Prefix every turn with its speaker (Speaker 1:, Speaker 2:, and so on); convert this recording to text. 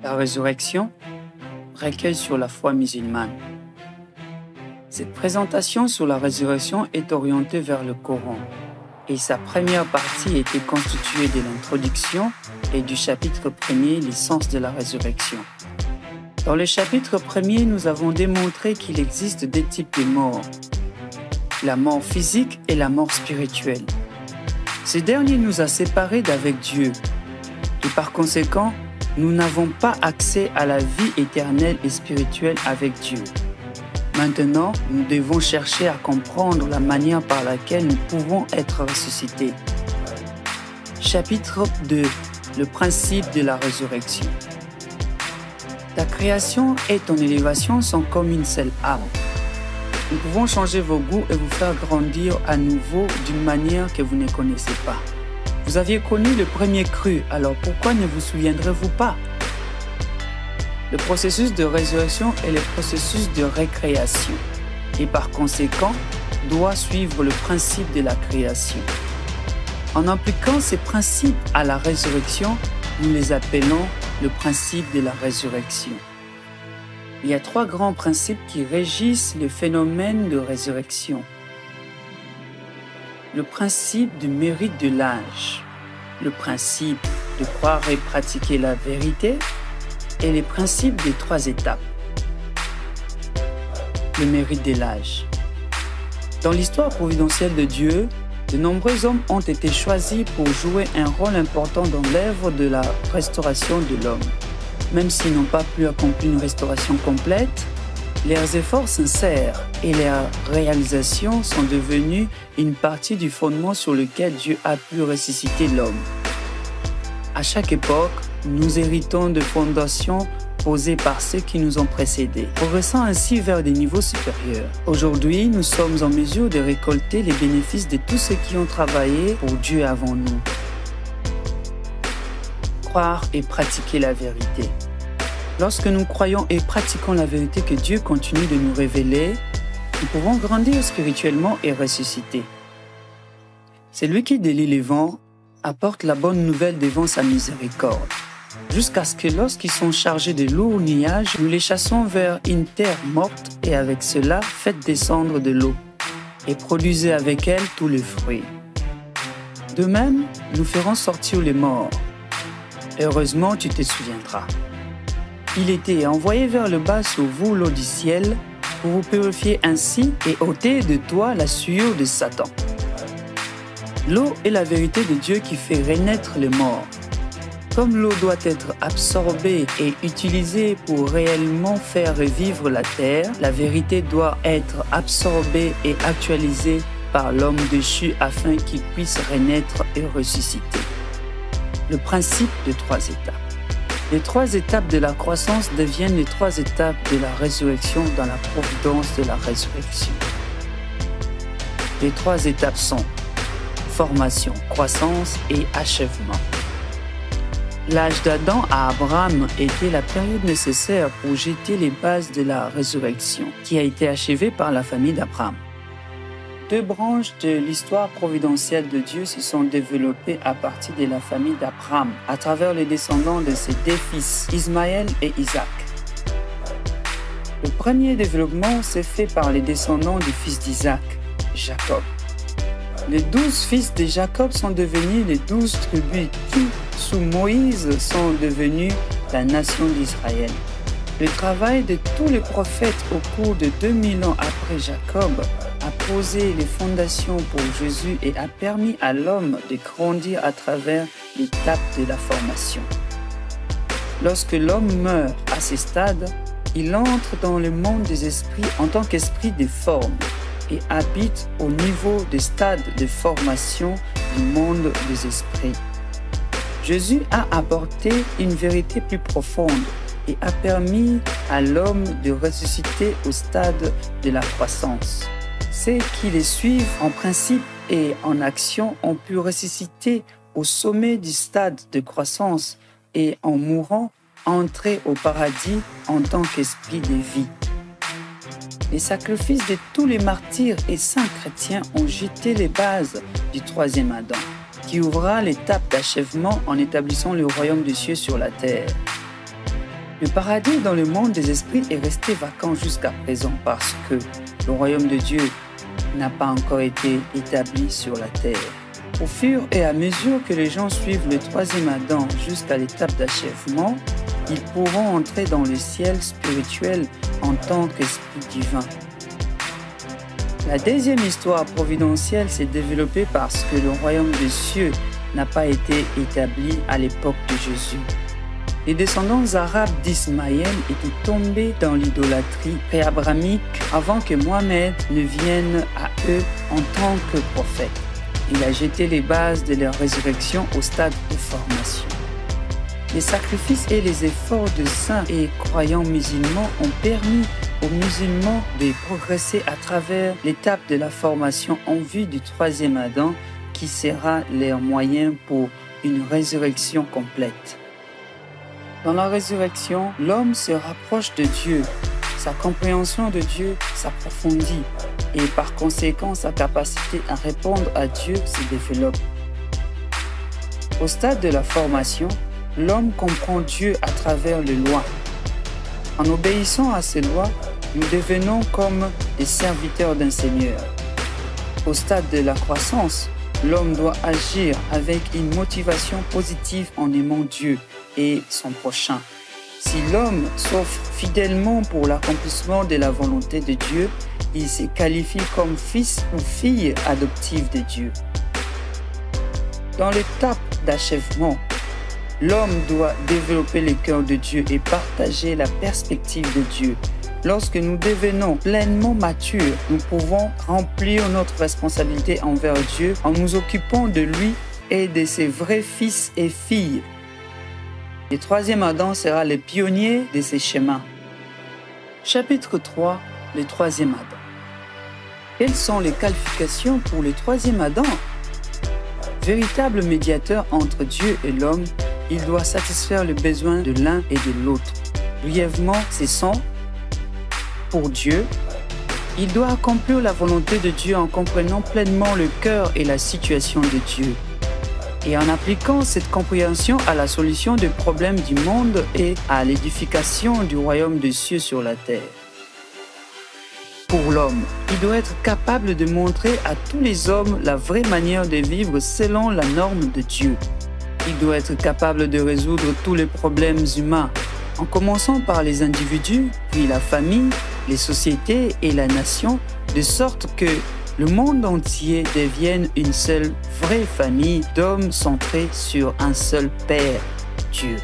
Speaker 1: La résurrection, recueil sur la foi musulmane. Cette présentation sur la résurrection est orientée vers le Coran et sa première partie était constituée de l'introduction et du chapitre 1er, l'essence de la résurrection. Dans le chapitre 1er, nous avons démontré qu'il existe deux types de morts, la mort physique et la mort spirituelle. Ce dernier nous a séparés d'avec Dieu et par conséquent, nous n'avons pas accès à la vie éternelle et spirituelle avec Dieu. Maintenant, nous devons chercher à comprendre la manière par laquelle nous pouvons être ressuscités. Chapitre 2. Le principe de la résurrection. Ta création et ton élévation sont comme une seule âme. Nous pouvons changer vos goûts et vous faire grandir à nouveau d'une manière que vous ne connaissez pas. Vous aviez connu le premier cru, alors pourquoi ne vous souviendrez-vous pas? Le processus de résurrection est le processus de récréation et par conséquent doit suivre le principe de la création. En appliquant ces principes à la résurrection, nous les appelons le principe de la résurrection. Il y a trois grands principes qui régissent le phénomène de résurrection. Le principe du mérite de l'âge, le principe de croire et pratiquer la vérité et les principes des trois étapes. Le mérite de l'âge. Dans l'histoire providentielle de Dieu, de nombreux hommes ont été choisis pour jouer un rôle important dans l'œuvre de la restauration de l'homme. Même s'ils n'ont pas pu accomplir une restauration complète, leurs efforts sincères et leurs réalisations sont devenus une partie du fondement sur lequel Dieu a pu ressusciter l'homme. À chaque époque, nous héritons de fondations posées par ceux qui nous ont précédés, progressant ainsi vers des niveaux supérieurs. Aujourd'hui, nous sommes en mesure de récolter les bénéfices de tous ceux qui ont travaillé pour Dieu avant nous. Croire et pratiquer la vérité. Lorsque nous croyons et pratiquons la vérité que Dieu continue de nous révéler, nous pouvons grandir spirituellement et ressusciter. Celui qui délie les vents apporte la bonne nouvelle devant sa miséricorde, jusqu'à ce que lorsqu'ils sont chargés de lourds nuages, nous les chassons vers une terre morte et avec cela faites descendre de l'eau et produisez avec elle tous les fruits. De même, nous ferons sortir les morts. Heureusement, tu te souviendras. Il était envoyé vers le bas sur vous l'eau du ciel pour vous purifier ainsi et ôter de toi la souillure de Satan. L'eau est la vérité de Dieu qui fait renaître les morts. Comme l'eau doit être absorbée et utilisée pour réellement faire revivre la terre, la vérité doit être absorbée et actualisée par l'homme déchu afin qu'il puisse renaître et ressusciter. Le principe de trois étapes. Les trois étapes de la croissance deviennent les trois étapes de la résurrection dans la providence de la résurrection. Les trois étapes sont formation, croissance et achèvement. L'âge d'Adam à Abraham était la période nécessaire pour jeter les bases de la résurrection, qui a été achevée par la famille d'Abraham. Deux branches de l'histoire providentielle de Dieu se sont développées à partir de la famille d'Abraham, à travers les descendants de ses deux fils, Ismaël et Isaac. Le premier développement s'est fait par les descendants du fils d'Isaac, Jacob. Les 12 fils de Jacob sont devenus les 12 tribus qui, sous Moïse, sont devenus la nation d'Israël. Le travail de tous les prophètes au cours de 2000 ans après Jacob a posé les fondations pour Jésus et a permis à l'homme de grandir à travers l'étape de la formation. Lorsque l'homme meurt à ce stade, il entre dans le monde des esprits en tant qu'esprit de forme et habite au niveau des stades de formation du monde des esprits. Jésus a apporté une vérité plus profonde et a permis à l'homme de ressusciter au stade de la croissance. Ceux qui les suivent en principe et en action ont pu ressusciter au sommet du stade de croissance et en mourant, entrer au paradis en tant qu'esprit de vie. Les sacrifices de tous les martyrs et saints chrétiens ont jeté les bases du troisième Adam, qui ouvra l'étape d'achèvement en établissant le royaume des cieux sur la terre. Le paradis dans le monde des esprits est resté vacant jusqu'à présent parce que le royaume de Dieu n'a pas encore été établi sur la terre. Au fur et à mesure que les gens suivent le troisième Adam jusqu'à l'étape d'achèvement, ils pourront entrer dans le ciel spirituel en tant qu'esprit divin. La deuxième histoire providentielle s'est développée parce que le royaume des cieux n'a pas été établi à l'époque de Jésus. Les descendants arabes d'Ismaël étaient tombés dans l'idolâtrie pré-abrahamique avant que Mohammed ne vienne à eux en tant que prophète. Il a jeté les bases de leur résurrection au stade de formation. Les sacrifices et les efforts de saints et croyants musulmans ont permis aux musulmans de progresser à travers l'étape de la formation en vue du troisième Adam qui sera leur moyen pour une résurrection complète. Dans la résurrection, l'homme se rapproche de Dieu, sa compréhension de Dieu s'approfondit et par conséquent sa capacité à répondre à Dieu se développe. Au stade de la formation, l'homme comprend Dieu à travers les lois. En obéissant à ces lois, nous devenons comme des serviteurs d'un Seigneur. Au stade de la croissance, l'homme doit agir avec une motivation positive en aimant Dieu et son prochain. Si l'homme s'offre fidèlement pour l'accomplissement de la volonté de Dieu, il se qualifie comme fils ou fille adoptive de Dieu. Dans l'étape d'achèvement, l'homme doit développer le cœur de Dieu et partager la perspective de Dieu. Lorsque nous devenons pleinement matures, nous pouvons remplir notre responsabilité envers Dieu en nous occupant de lui et de ses vrais fils et filles. Le troisième Adam sera le pionnier de ces chemins. Chapitre 3, le troisième Adam. Quelles sont les qualifications pour le troisième Adam? Véritable médiateur entre Dieu et l'homme, il doit satisfaire les besoins de l'un et de l'autre. Brièvement, ce sont pour Dieu, il doit accomplir la volonté de Dieu en comprenant pleinement le cœur et la situation de Dieu et en appliquant cette compréhension à la solution des problèmes du monde et à l'édification du royaume des cieux sur la terre. Pour l'homme, il doit être capable de montrer à tous les hommes la vraie manière de vivre selon la norme de Dieu. Il doit être capable de résoudre tous les problèmes humains, en commençant par les individus, puis la famille, les sociétés et la nation, de sorte que le monde entier devienne une seule vraie famille d'hommes centrés sur un seul Père, Dieu.